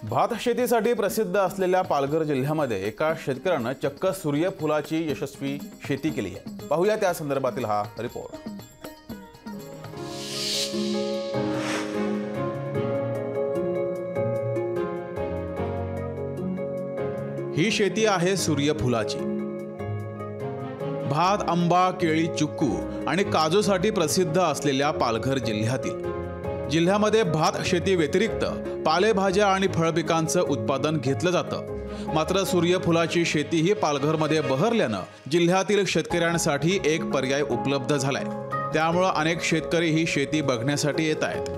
भात शेतीसाठी प्रसिद्ध असलेल्या पालघर जिल्ह्यामध्ये एका शेतकऱ्यानं चक्क सूर्यफुलाची यशस्वी शेती केली आहे। पाहूया त्या संदर्भातील हा रिपोर्ट। ही शेती आहे सूर्यफुलाची। भात, आंबा, केळी, चिक्कू आणि काजूसाठी प्रसिद्ध असलेल्या पालघर जिल्ह्यामध्ये भात शेती व्यतिरिक्त पालेभाज्या आणि फळपिकांचं उत्पादन घेतलं जातं। मात्र सूर्यफुलाची शेती ही पालघरमध्ये बहरल्यानं जिल्ह्यातील शेतकऱ्यांसाठी एक पर्याय उपलब्ध झालाय। त्यामुळे अनेक शेतकरी ही शेती बघण्यासाठी येत आहेत।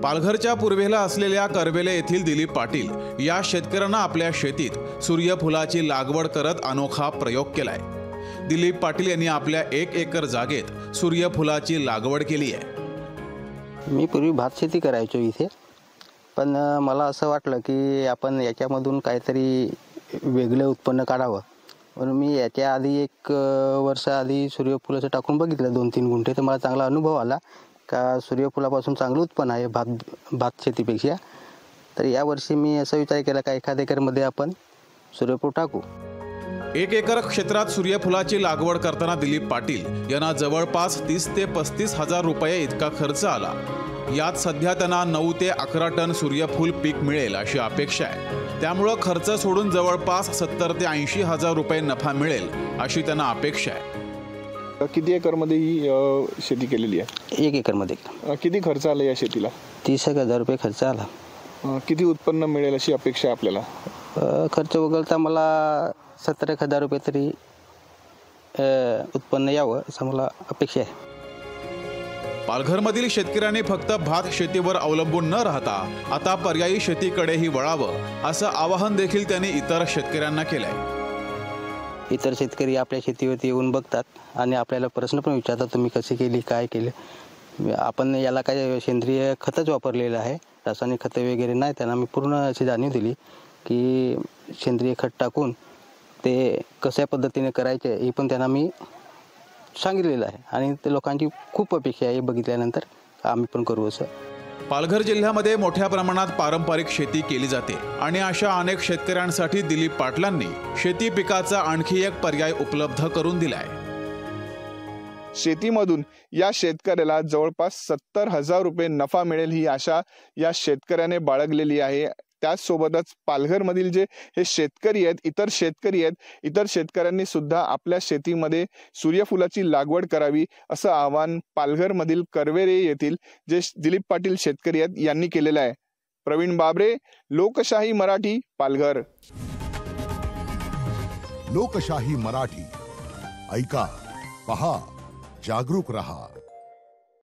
पालघरच्या पूर्वेला असलेल्या करवेले येथील दिलीप पाटील या शेतकऱ्यानं आपल्या शेतीत सूर्यफुलाची लागवड करत अनोखा प्रयोग केलाय। दिलीप पाटील यांनी आपल्या 1 एकर जागेत सूर्यफुलाची लागवड केली आहे। मी पूर्वी भात शेती करायचो इथे, पण मला असं वाटलं की आपण याच्यामधून काहीतरी वेगळं उत्पन्न काढावं म्हणून मी याच्या आधी 1 वर्ष आधी सूर्यफुलाचं टाकून बघितलं 2-3 गुंठे। तर मला चांगला अनुभव आला का सूर्यफुलापासून चांगलं उत्पन्न आहे भात शेतीपेक्षा। तर यावर्षी मी असा विचार केला का 1 एकरमध्ये आपण सूर्यफूल टाकू। 1 एकर क्षेत्रात सूर्यफुलाची लागवड करताना दिलीप पाटील यांना जवळपास 30 ते 35 हजार रुपये इतका खर्च आला। यात सध्या त्यांना 9 ते 11 टन सूर्यफूल पीक मिळेल अशी अपेक्षा आहे। त्यामुळे खर्च सोडून जवळपास 70 ते 80 हजार रुपये नफा मिळेल अशी त्यांना अपेक्षा आहे। किती एकरमध्ये ही शेती केलेली आहे? 1 एकरमध्ये। किती खर्च आला या शेतीला? 30,000 रुपये खर्च आला। किती उत्पन्न मिळेल अशी अपेक्षा आहे आपल्याला? खर्च वगळता मला 70,000 रुपये तरी उत्पन्न यावं असं मला अपेक्षा आहे। पालघरमधील शेतकऱ्यांनी फक्त भात शेतीवर अवलंबून न राहता आता पर्यायी शेतीकडेही वळावं असं आवाहन देखील त्यांनी इतर शेतकऱ्यांना केलंय। इतर शेतकरी आपल्या शेतीवरती येऊन बघतात आणि आपल्याला प्रश्न पण विचारतात, तुम्ही कसे केली, काय केले। आपण याला काय सेंद्रिय खतच वापरलेलं आहे, रासायनिक खतं वगैरे नाही। त्यांना मी पूर्ण अशी जाणीव दिली की सेंद्रिय खत टाकून ते कशा पद्धतीने करायचे हे पण त्यांना मी सांगितलेलं आहे आणि ते लोकांची खूप अपेक्षा आहे बघितल्यानंतर आम्ही पण करू असं। पालघर जिल्ह्यामध्ये मोठ्या प्रमाणात पारंपरिक शेती केली जाते आणि अशा अनेक शेतकऱ्यांसाठी दिलीप पाटलांनी शेती पिकाचा आणखी एक पर्याय उपलब्ध करून दिलाय। शेतीमधून या शेतकऱ्याला जवळपास 70,000 रुपये नफा मिळेल ही आशा या शेतकऱ्याने बाळगलेली आहे। त्याचसोबतच पालघरमधील जे हे शेतकरी आहेत, इतर शेतकऱ्यांनी सुद्धा आपल्या शेतीमध्ये सूर्यफुलाची लागवड करावी असं आवाहन पालघरमधील करवेरे येथील जे दिलीप पाटील शेतकरी आहेत यांनी केलेलं आहे। प्रवीण बाबरे, लोकशाही मराठी, पालघर। लोकशाही मराठी, ऐका, पहा, जागरूक रहा।